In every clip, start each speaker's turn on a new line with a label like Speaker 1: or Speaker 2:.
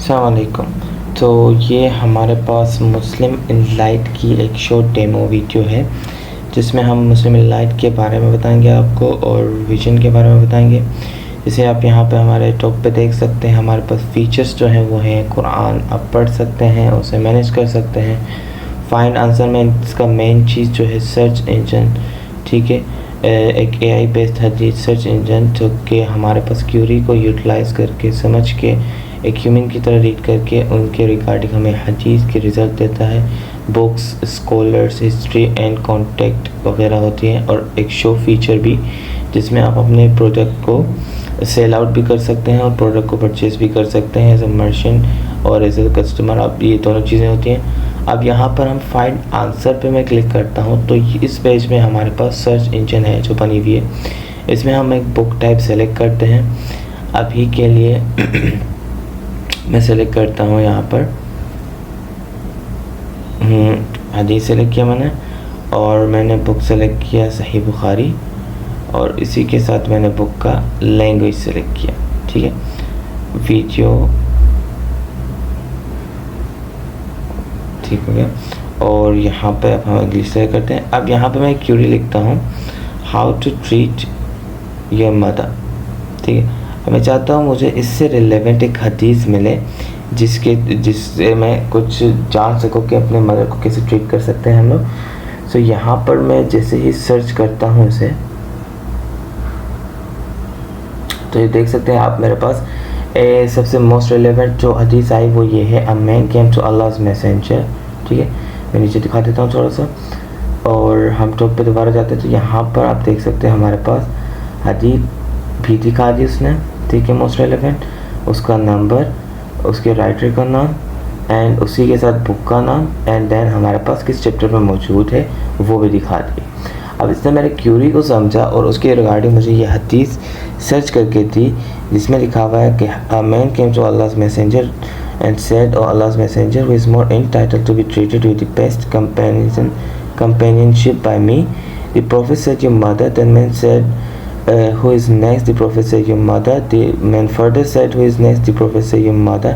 Speaker 1: अस्सलाम वालेकुम। तो ये हमारे पास मुस्लिम इनलाइट की एक शॉर्ट डेमो वीडियो है जिसमें हम मुस्लिम इनलाइट के बारे में बताएंगे आपको और विजन के बारे में बताएंगे। जैसे आप यहाँ पे हमारे टॉप पे देख सकते हैं, हमारे पास फीचर्स जो हैं वो हैं कुरान आप पढ़ सकते हैं, उसे मैनेज कर सकते हैं। फाइंड आंसर में इसका मेन चीज़ जो है सर्च इंजन, ठीक है, एक AI बेस्ड हदीस सर्च इंजन जो कि हमारे पास क्यूरी को यूटिलाइज़ करके समझ के एक ह्यूमन की तरह रीड करके उनके रिगार्डिंग हमें हदीस के रिज़ल्ट देता है। Books, scholars, history and contact वगैरह होती हैं और एक शो फीचर भी जिसमें आप अपने प्रोडक्ट को सेल आउट भी कर सकते हैं और प्रोडक्ट को परचेज़ भी कर सकते हैं एज अ मर्चेंट और एज अ कस्टमर। आप ये दोनों चीज़ें होती हैं। अब यहाँ पर हम फाइंड आंसर पे मैं क्लिक करता हूँ तो इस पेज में हमारे पास सर्च इंजन है जो बनी हुई है। इसमें हम एक बुक टाइप सेलेक्ट करते हैं। अभी के लिए मैं सेलेक्ट करता हूँ यहाँ पर हदीस सेलेक्ट किया मैंने और मैंने बुक सेलेक्ट किया सही बुखारी और इसी के साथ मैंने बुक का लैंग्वेज सेलेक्ट किया, ठीक है। वीडियो ठीक हो गया और यहाँ पे अब हम इंग्लिश सेलेक्ट करते हैं। अब यहाँ पे मैं क्यूरी लिखता हूँ how to treat your mother, ठीक है। अब मैं चाहता हूँ मुझे इससे रिलेवेंट एक हदीस मिले जिससे मैं कुछ जान सकूँ कि अपने मदर को कैसे ट्रीट कर सकते हैं हम लोग। सो यहाँ पर मैं जैसे ही सर्च करता हूँ इसे तो ये देख सकते हैं आप मेरे पास सबसे मोस्ट रिलेवेंट जो हदीस आई वो ये है, a man came to Allah's messenger, ठीक है। मैं नीचे दिखा देता हूँ थोड़ा सा और हम टॉप पे दोबारा जाते हैं तो यहाँ पर आप देख सकते हैं हमारे पास हदीस भी दिखा दी उसने, ठीक है। मोस्ट रिलेवेंट उसका नंबर, उसके राइटर का नाम एंड उसी के साथ बुक का नाम एंड देन हमारे पास किस चैप्टर में मौजूद है वो भी दिखा दी। अब इसने मेरे क्यूरी को समझा और उसके रिगार्डिंग मुझे ये हदीस सर्च करके दी जिसमें लिखा हुआ है कि a man came to Allah's messenger and said O Allah's messenger who is more entitled to be treated with the best companionship by me. The prophet said your mother. Then man said who is next? The prophet said your mother. The man further said who is next? The prophet said your mother.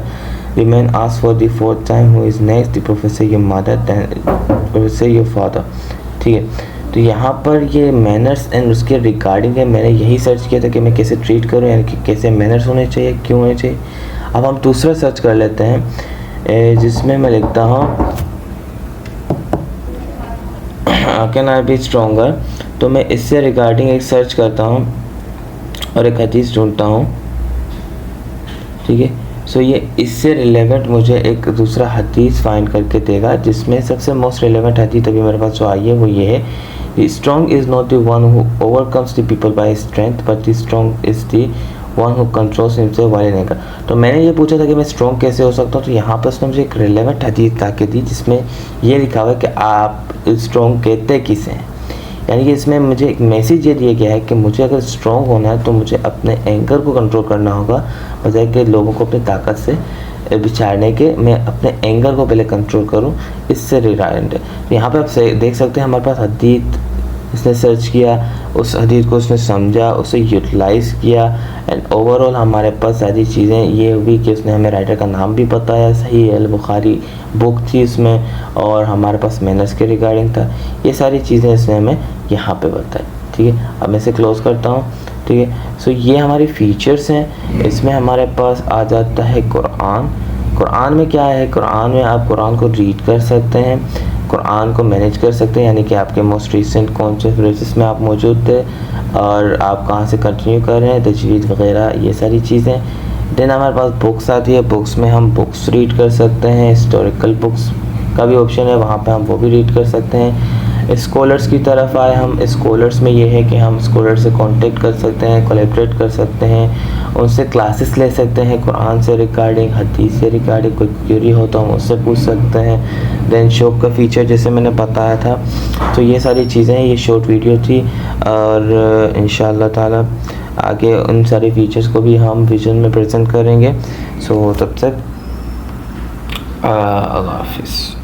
Speaker 1: The man asked for the fourth time who is next? The prophet said your mother. Then the prophet said your father, ठीक है। तो यहाँ पर ये manners and उसके regarding है। मैंने यही सर्च किया था कि मैं कैसे ट्रीट करूँ, यानी कि कैसे मैनर्स होने चाहिए, क्यों होने चाहिए। अब हम दूसरा सर्च कर लेते हैं जिसमें मैं लिखता हूँ कैन आई बी स्ट्रॉन्गर। तो मैं इससे रिगार्डिंग एक सर्च करता हूँ और एक हदीस ढूंढता हूँ, ठीक है। सो ये इससे रिलेवेंट मुझे एक दूसरा हदीस फाइंड करके देगा जिसमें सबसे मोस्ट रिलेवेंट हदीस अभी मेरे पास जो आई है वो ये है, the strong is not the one who overcomes the people by strength but the strong is the one who controls himself while in anger. तो मैंने ये पूछा था कि मैं स्ट्रॉन्ग कैसे हो सकता हूँ, तो यहाँ पर उसने मुझे एक रिलेवेंट हदीस ला के दी जिसमें ये लिखा हुआ है कि आप स्ट्रॉन्ग कहते किसे हैं। यानी कि इसमें मुझे एक मैसेज ये दिया गया है कि मुझे अगर स्ट्रॉन्ग होना है तो मुझे अपने एंगर को कंट्रोल करना होगा, बजाय कि लोगों को अपनी ताकत से बिछाड़ने के मैं अपने एंगर को पहले कंट्रोल करूं। इससे रिलेवेंट है। तो यहाँ पे आप देख सकते हैं हमारे पास हदीस इसने सर्च किया, उस हदीस को उसने समझा, उसे यूटिलाइज़ किया एंड ओवरऑल हमारे पास सारी चीज़ें ये हुई कि उसने हमें राइटर का नाम भी बताया, सही अल बुखारी बुक थी इसमें और हमारे पास मैनर्स के रिगार्डिंग था। ये सारी चीज़ें इसने हमें यहाँ पे बताई, ठीक है। अब मैं इसे क्लोज़ करता हूँ, ठीक है। सो ये हमारी फीचर्स हैं। इसमें हमारे पास आ जाता है कुरान। कुरान में क्या है, कुरान में आप कुरान को रीड कर सकते हैं, कुरान को मैनेज कर सकते हैं, यानी कि आपके मोस्ट रिसेंट कौन से फ्रेजेस में आप मौजूद थे और आप कहाँ से कंटिन्यू कर रहे हैं, तजवीज़ वगैरह ये सारी चीज़ें। देन हमारे पास बुक्स आती है, बुक्स में हम बुक्स रीड कर सकते हैं, हिस्टोरिकल बुक्स का भी ऑप्शन है, वहाँ पे हम वो भी रीड कर सकते हैं। स्कॉलर्स की तरफ आए हम, स्कॉलर्स में ये है कि हम स्कॉलर से कांटेक्ट कर सकते हैं, कोलैबोरेट कर सकते हैं, उनसे क्लासेस ले सकते हैं कुरान से रिगार्डिंग, हदीस से रिगार्डिंग, कोई क्वेरी हो तो हम उससे पूछ सकते हैं। देन शॉप का फीचर जैसे मैंने बताया था। तो ये सारी चीज़ें, ये शॉर्ट वीडियो थी और इंशाअल्लाह ताला आगे उन सारे फीचर्स को भी हम विजन में प्रेजेंट करेंगे। सो तब तक अल्लाह हाफिज़।